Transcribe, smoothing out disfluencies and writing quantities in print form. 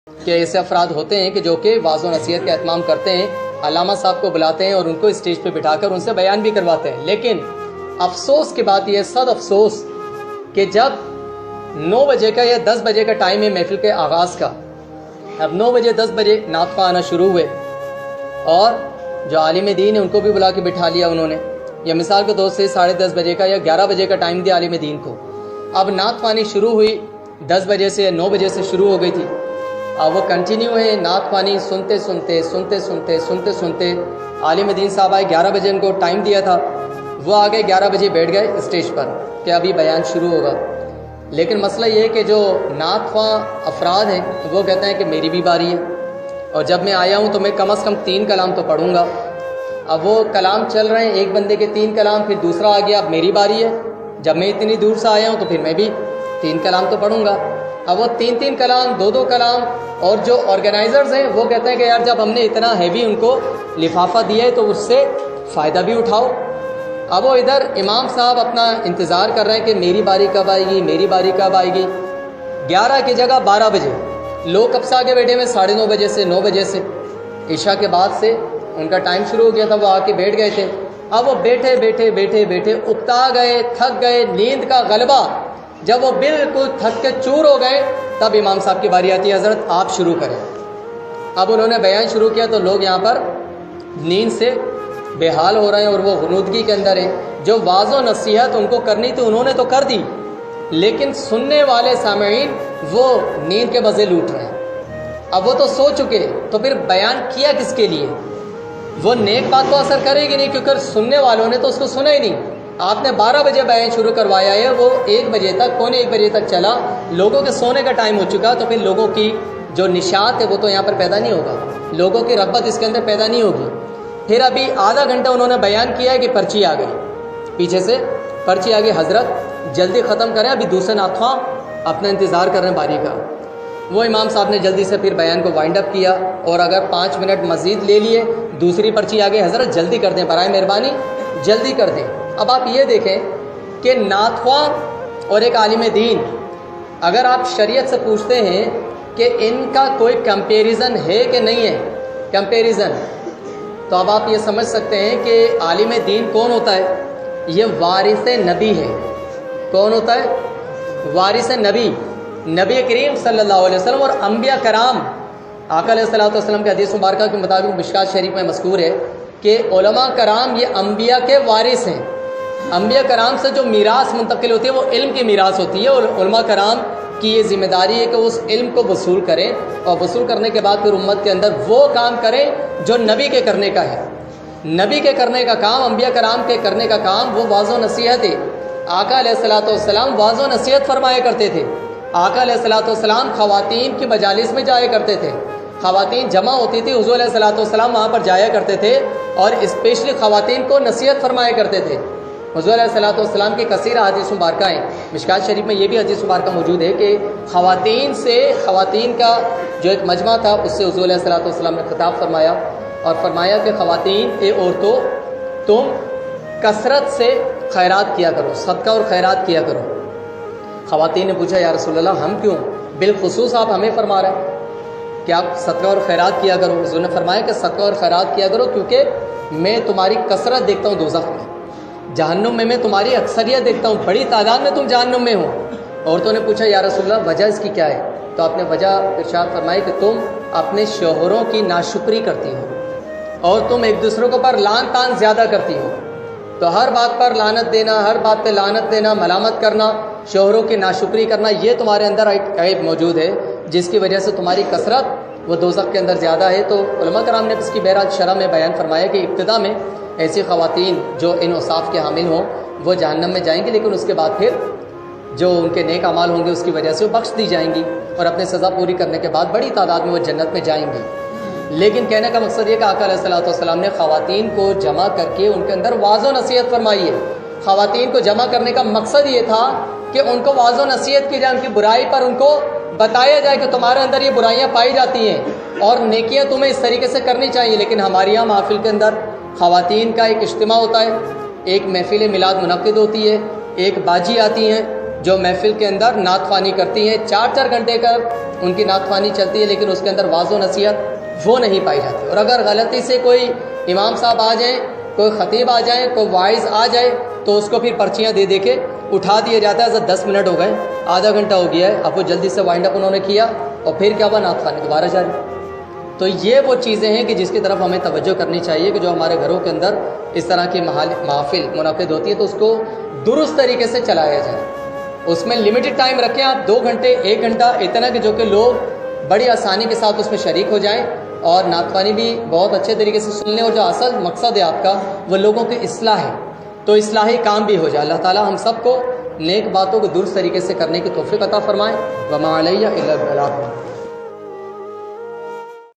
کہ ایسے افراد ہوتے ہیں کہ جو کہ واعظ و نصیحت کا اہتمام کرتے ہیں، علامہ صاحب کو بلاتے ہیں اور ان کو اسٹیج پہ بٹھا کر ان سے بیان بھی کرواتے ہیں، لیکن افسوس کی بات یہ، صد افسوس، کہ جب 9 بجے کا یا 10 بجے کا ٹائم ہے محفل کے آغاز کا، اب 9 بجے 10 بجے نعت خواہ آنا شروع ہوئے اور جو عالم دین ہیں ان کو بھی بلا کے بٹھا لیا انہوں نے، یا مثال کے طور سے 10:30 بجے کا یا 11 بجے کا ٹائم دیا عالم دین کو۔ اب نعت خوانی شروع ہوئی 10 بجے سے یا 9 بجے سے شروع ہو گئی تھی، اب وہ کنٹینیو ہے نعت خوانی سنتے سنتے عالم دین صاحب آئے، 11 بجے ان کو ٹائم دیا تھا، وہ آ گئے 11 بجے بیٹھ گئے اسٹیج پر کہ ابھی بیان شروع ہوگا۔ لیکن مسئلہ یہ ہے کہ جو نعت خواہ افراد ہیں وہ کہتے ہیں کہ میری بھی باری ہے، اور جب میں آیا ہوں تو میں کم از کم 3 کلام تو پڑھوں گا۔ اب وہ کلام چل رہے ہیں، ایک بندے کے 3 کلام، پھر دوسرا آ گیا، اب میری باری ہے، جب میں اتنی دور سے آیا ہوں تو پھر میں بھی 3 کلام تو پڑھوں گا۔ اب وہ 3 کلام، 2 کلام، اور جو آرگنائزرز ہیں وہ کہتے ہیں کہ یار جب ہم نے اتنا ہیوی ان کو لفافہ دیا ہے تو اس سے فائدہ بھی اٹھاؤ۔ اب وہ ادھر امام صاحب اپنا انتظار کر رہے ہیں کہ میری باری کب آئے گی، میری باری کب آئے گی۔ 11 کی جگہ 12 بجے، لوگ کب سے آگے بیٹھے ہوئے، 9:30 بجے سے، 9 بجے سے، عشاء کے بعد سے ان کا ٹائم شروع ہو گیا تھا، وہ آ کے بیٹھ گئے تھے۔ اب وہ بیٹھے اکتا گئے، تھک گئے، نیند کا غلبہ، جب وہ بالکل تھک کے چور ہو گئے تب امام صاحب کی باری آتی ہے، حضرت آپ شروع کریں۔ اب انہوں نے بیان شروع کیا تو لوگ یہاں پر نیند سے بے حال ہو رہے ہیں اور وہ غنودگی کے اندر ہیں۔ جو واعظ و نصیحت ان کو کرنی تھی انہوں نے تو کر دی، لیکن سننے والے سامعین وہ نیند کے مزے لوٹ رہے ہیں۔ اب وہ تو سو چکے، تو پھر بیان کیا کس کے لیے؟ وہ نیک بات کو اثر کرے گی نہیں، کیونکہ سننے والوں نے تو اس کو سنا ہی نہیں۔ آپ نے 12 بجے بیان شروع کروایا ہے، وہ 1 بجے تک، پونے 1 بجے تک چلا، لوگوں کے سونے کا ٹائم ہو چکا، تو پھر لوگوں کی جو نشاط ہے وہ تو یہاں پر پیدا نہیں ہوگا، لوگوں کی رغبت اس کے اندر پیدا نہیں ہوگی۔ پھر ابھی آدھا گھنٹہ انہوں نے بیان کیا ہے کہ پرچی آ گئی، پیچھے سے پرچی آ گئی، حضرت جلدی ختم کریں، ابھی دوسرے نعت خواہ اپنا انتظار کر رہے ہیں باری کا۔ وہ امام صاحب نے جلدی سے پھر بیان کو وائنڈ اپ کیا، اور اگر 5 منٹ مزید لے لیے، دوسری پرچی آ گئی، حضرت جلدی کر دیں، برائے مہربانی جلدی کر دیں۔ اب آپ یہ دیکھیں کہ نعت خواہ اور ایک عالم دین، اگر آپ شریعت سے پوچھتے ہیں کہ ان کا کوئی کمپیریزن ہے کہ نہیں ہے، کمپیریزن، تو اب آپ یہ سمجھ سکتے ہیں کہ عالم دین کون ہوتا ہے؟ یہ وارث نبی ہے۔ کون ہوتا ہے؟ وارث نبی، نبی کریم صلی اللہ علیہ وسلم اور انبیاء کرام۔ آقا علیہ الصلوۃ والسلام کے حدیث مبارکہ کے مطابق مشکات شریف میں مذکور ہے کہ علماء کرام یہ انبیاء کے وارث ہیں۔ انبیاء کرام سے جو میراث منتقل ہوتی ہے وہ علم کی میراث ہوتی ہے، اور علماء کرام کی یہ ذمہ داری ہے کہ اس علم کو وصول کریں، اور وصول کرنے کے بعد پھر امت کے اندر وہ کام کریں جو نبی کے کرنے کا ہے۔ نبی کے کرنے کا کام، انبیاء کرام کے کرنے کا کام وہ واعظ و نصیحت ہے۔ آقا علیہ الصلوۃ والسلام واعظ و نصیحت فرمایا کرتے تھے۔ آقا علیہ الصلوۃ والسلام خواتین کی مجالس میں جایا کرتے تھے، خواتین جمع ہوتی تھی، حضور علیہ الصلوۃ والسلام وہاں پر جایا کرتے تھے اور اسپیشلی خواتین کو نصیحت فرمایا کرتے تھے۔ حضور علیہ الصلوۃ والسلام کی کثیر حدیث مبارکہ ہیں، مشکات شریف میں یہ بھی حدیث مبارکہ موجود ہے کہ خواتین کا جو ایک مجمع تھا اس سے حضور علیہ الصلوۃ والسلام نے خطاب فرمایا اور فرمایا کہ خواتین، اے عورتوں، تم کثرت سے خیرات کیا کرو، صدقہ اور خیرات کیا کرو۔ خواتین نے پوچھا یا رسول اللہ ہم کیوں؟ بالخصوص آپ ہمیں فرما رہے ہیں کہ آپ صدقہ اور خیرات کیا کرو۔ حضور نے فرمایا کہ صدقہ اور خیرات کیا کرو کیونکہ میں تمہاری کثرت دیکھتا ہوں دوزخ میں، جہنم میں تمہاری اکثریت دیکھتا ہوں، بڑی تعداد میں تم جہنم میں ہو۔ عورتوں نے پوچھا یا رسول اللہ وجہ اس کی کیا ہے؟ تو آپ نے وجہ ارشاد فرمائی کہ تم اپنے شوہروں کی ناشکری کرتی ہو اور تم ایک دوسروں کے اوپر لعن طعن زیادہ کرتی ہو، تو ہر بات پر لعنت دینا، ہر بات پہ لعنت دینا، ملامت کرنا، شوہروں کی ناشکری کرنا، یہ تمہارے اندر ایک عیب موجود ہے جس کی وجہ سے تمہاری کثرت وہ دوزخ کے اندر زیادہ ہے۔ تو علماء کرام نے اس کی بہرحال شرح میں بیان فرمایا کہ ابتدا میں ایسی خواتین جو ان اوصاف کے حامل ہوں وہ جہنم میں جائیں گی، لیکن اس کے بعد پھر جو ان کے نیک اعمال ہوں گے اس کی وجہ سے وہ بخش دی جائیں گی، اور اپنے سزا پوری کرنے کے بعد بڑی تعداد میں وہ جنت میں جائیں گی۔ لیکن کہنے کا مقصد یہ کہ آقا علیہ الصلوۃ والسلام نے خواتین کو جمع کر کے ان کے اندر واعظ و نصیحت فرمائی ہے۔ خواتین کو جمع کرنے کا مقصد یہ تھا کہ ان کو واعظ و نصیحت کی جائے، ان کی برائی پر ان کو بتایا جائے کہ تمہارے اندر یہ برائیاں پائی جاتی ہیں اور نیکیاں تمہیں اس طریقے سے کرنی چاہیے۔ لیکن ہمارے یہاں محفل کے اندر خواتین کا ایک اجتماع ہوتا ہے، ایک محفل میلاد منعقد ہوتی ہے، ایک باجی آتی ہیں، جو محفل کے اندر نعت خوانی کرتی ہیں، 4 گھنٹے کا ان کی نعت خوانی چلتی ہے، لیکن اس کے اندر واعظ و نصیحت وہ نہیں پائی جاتی۔ اور اگر غلطی سے کوئی امام صاحب آ جائیں، کوئی خطیب آ جائیں، کوئی واعظ آ جائے تو اس کو پھر پرچیاں دے کے اٹھا دیا جاتا ہے۔ حضرت 10 منٹ ہو گئے، آدھا گھنٹہ ہو گیا ہے، اب وہ جلدی سے وائنڈ اپ انہوں نے کیا اور پھر کیا ہوا، نعت خوانی دوبارہ جاری۔ تو یہ وہ چیزیں ہیں کہ جس کی طرف ہمیں توجہ کرنی چاہیے کہ جو ہمارے گھروں کے اندر اس طرح کی محافل منعقد ہوتی ہے تو اس کو درست طریقے سے چلایا جائے۔ اس میں لمیٹڈ ٹائم رکھیں آپ، 2 گھنٹے 1 گھنٹہ، اتنا کہ جو کہ لوگ بڑی آسانی کے ساتھ اس میں شریک ہو جائیں اور نعت خوانی بھی بہت اچھے طریقے سے سن لیں، اور جو اصل مقصد ہے آپ کا وہ لوگوں کی اصلاح ہے، تو اصلاحی کام بھی ہو جائے۔ اللہ تعالی ہم سب کو نیک باتوں کو درست طریقے سے کرنے کی توفیق عطا فرمائے۔ وما علیہ الا البلاغ۔